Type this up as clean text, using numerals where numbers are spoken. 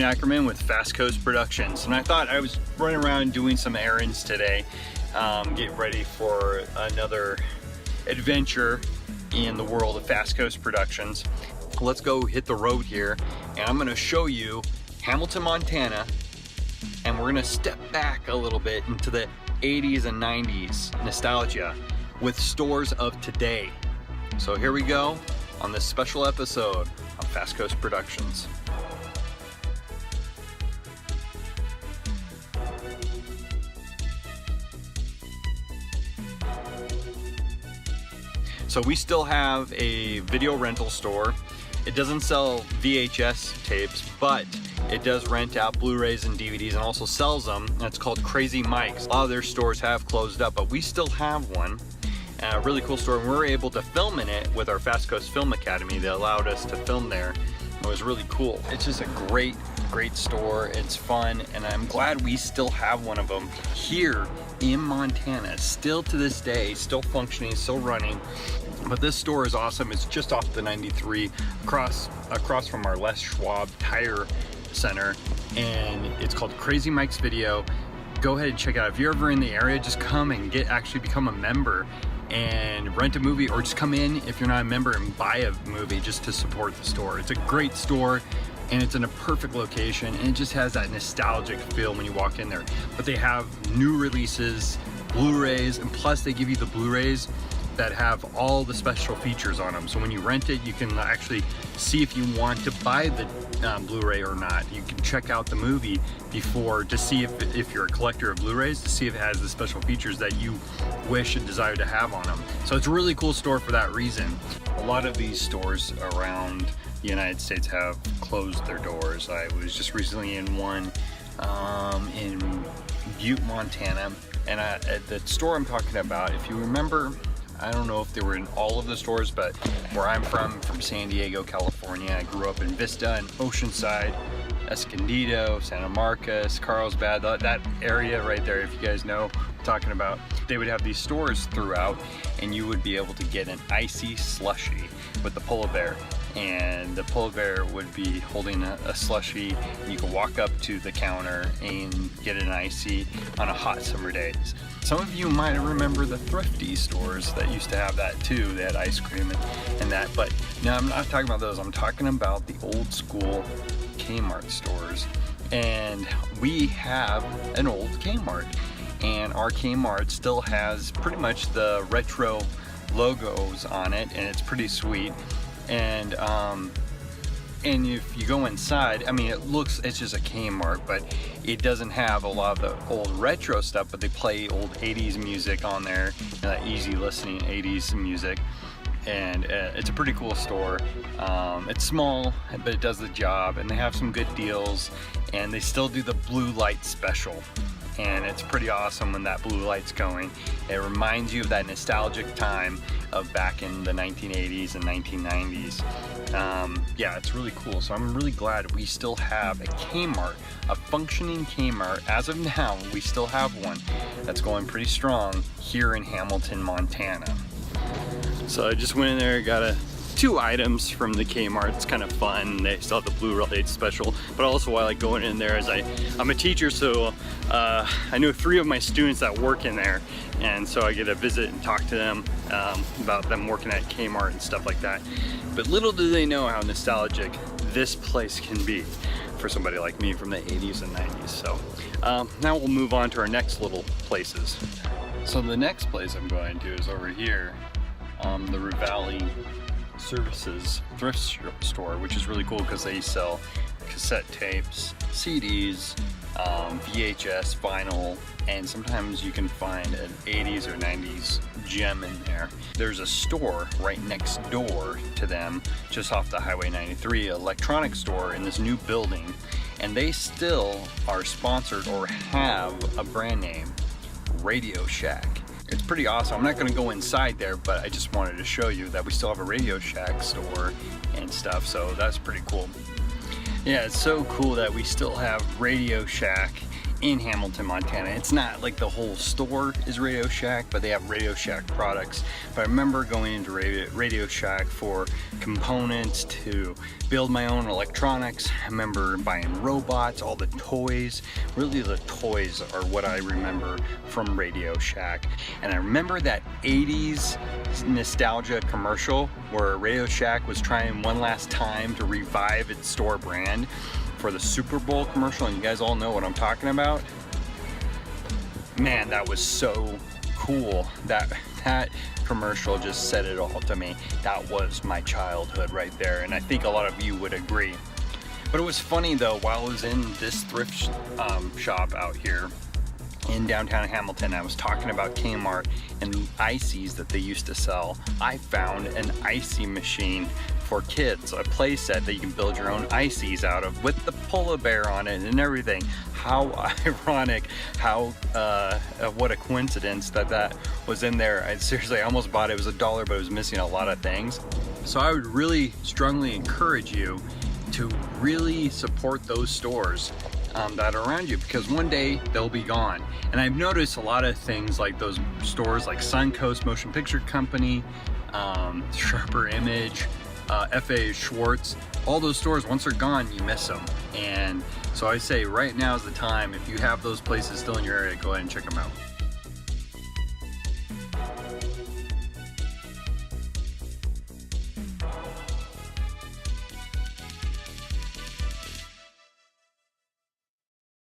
Ackerman with FastCoast Productions, and I thought I was running around doing some errands today, getting ready for another adventure in the world of FastCoast Productions. Let's go hit the road here, and I'm going to show you Hamilton, Montana, and we're going to step back a little bit into the 80s and 90s nostalgia with stores of today. So here we go on this special episode of FastCoast Productions. So we still have a video rental store. It doesn't sell VHS tapes, but it does rent out Blu-rays and DVDs and also sells them. And it's called Crazy Mike's. A lot of their stores have closed up, but we still have one. A really cool store, and we were able to film in it with our FastCoast Film Academy. They allowed us to film there. It was really cool. It's just a great store. It's fun, and I'm glad we still have one of them here in Montana. Still to this day, still functioning, still running. But this store is awesome. It's just off the 93 across from our Les Schwab Tire Center, and it's called Crazy Mike's Video. Go ahead and check it out. If you're ever in the area, just come and actually become a member and rent a movie, or just come in if you're not a member and buy a movie just to support the store. It's a great store, and it's in a perfect location, and it just has that nostalgic feel when you walk in there. But they have new releases, Blu-rays, and plus they give you the Blu-rays that have all the special features on them. So when you rent it, you can actually see if you want to buy the Blu-ray or not. You can check out the movie before to see if you're a collector of Blu-rays, to see if it has the special features that you wish and desire to have on them. So it's a really cool store for that reason. A lot of these stores around the United States have closed their doors. I was just recently in one in Butte, Montana, and the store I'm talking about, if you remember, I don't know if they were in all of the stores, but where I'm from San Diego, California, I grew up in Vista and Oceanside, Escondido, Santa Marcos, Carlsbad, that area right there, if you guys know what I'm talking about. They would have these stores throughout, and you would be able to get an ICEE slushie with the polar bear. And the polar bear would be holding a slushie, and you could walk up to the counter and get an ICEE on a hot summer day. Some of you might remember the thrifty stores that used to have that too. They had ice cream and that, but no, I'm not talking about those. I'm talking about the old school KMART stores. And we have an old KMART, and our KMART still has pretty much the retro logos on it, and it's pretty sweet. And if you go inside, I mean, it's just a Kmart, but it doesn't have a lot of the old retro stuff, but they play old 80s music on there, that easy listening 80s music. And it's a pretty cool store. It's small, but it does the job, and they have some good deals, and they still do the blue light special. And it's pretty awesome when that blue light's going. It reminds you of that nostalgic time of back in the 1980s and 1990s. Yeah, it's really cool. So I'm really glad we still have a Kmart, a functioning Kmart. As of now, we still have one that's going pretty strong here in Hamilton, Montana. So I just went in there, got two items from the Kmart. It's kind of fun. They still have the blue light special, but also I like going in there as I'm a teacher, so I know 3 of my students that work in there, and so I get to visit and talk to them about them working at Kmart and stuff like that. But little do they know how nostalgic this place can be for somebody like me from the 80s and 90s. So now we'll move on to our next little places. So the next place I'm going to is over here, the Ravalli Services thrift store, which is really cool because they sell cassette tapes, CDs, VHS, vinyl, and sometimes you can find an 80s or 90s gem in there. There's a store right next door to them, just off the Highway 93, electronic store in this new building, and they still are sponsored or have a brand name, Radio Shack. It's pretty awesome. I'm not going to go inside there, but I just wanted to show you that we still have a Radio Shack store and stuff, so that's pretty cool. Yeah, it's so cool that we still have Radio Shack in Hamilton, Montana. It's not like the whole store is Radio Shack, but they have Radio Shack products. But I remember going into Radio Shack for components to build my own electronics. I remember buying robots, all the toys. Really, the toys are what I remember from Radio Shack. And I remember that 80s nostalgia commercial where Radio Shack was trying one last time to revive its store brand for the Super Bowl commercial, and you guys all know what I'm talking about. Man, that was so cool. That commercial just said it all to me. That was my childhood right there, and I think a lot of you would agree. But it was funny though, while I was in this thrift shop out here in downtown Hamilton, I was talking about KMART and the ICEEs that they used to sell. I found an ICEE machine for kids, a play set that you can build your own ICEEs out of with the polar bear on it and everything. How ironic, what a coincidence that was in there. I almost bought it. It was $1, but it was missing a lot of things. So I would really strongly encourage you to really support those stores that are around you, because one day they'll be gone. And I've noticed a lot of things like those stores like Suncoast Motion Picture Company, Sharper Image, FA Schwartz, all those stores, once they're gone, you miss them. And so I say right now is the time. If you have those places still in your area, go ahead and check them out.